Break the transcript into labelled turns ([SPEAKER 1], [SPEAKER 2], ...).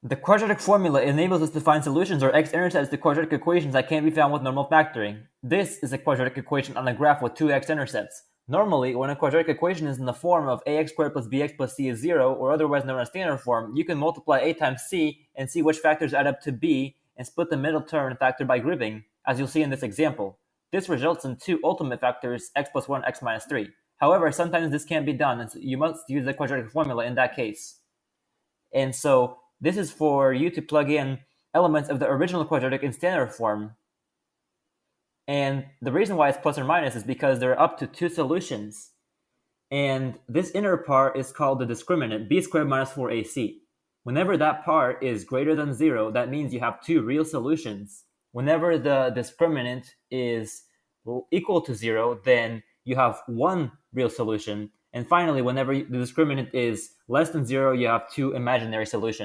[SPEAKER 1] The quadratic formula enables us to find solutions or x-intercepts to quadratic equations that can't be found with normal factoring. This is a quadratic equation on a graph with two x-intercepts. Normally, when a quadratic equation is in the form of ax squared plus bx plus c is 0, or otherwise known as standard form, you can multiply a times c and see which factors add up to b and split the middle term and factor by grouping, as you'll see in this example. This results in two ultimate factors, x plus 1, x minus 3. However, sometimes this can't be done, and so you must use the quadratic formula in that case. And so this is for you to plug in elements of the original quadratic in standard form. And the reason why it's plus or minus is because there are up to two solutions. And this inner part is called the discriminant, b squared minus 4ac. Whenever that part is greater than 0, that means you have two real solutions. Whenever the discriminant is equal to 0, then you have one real solution. And finally, whenever the discriminant is less than 0, you have two imaginary solutions.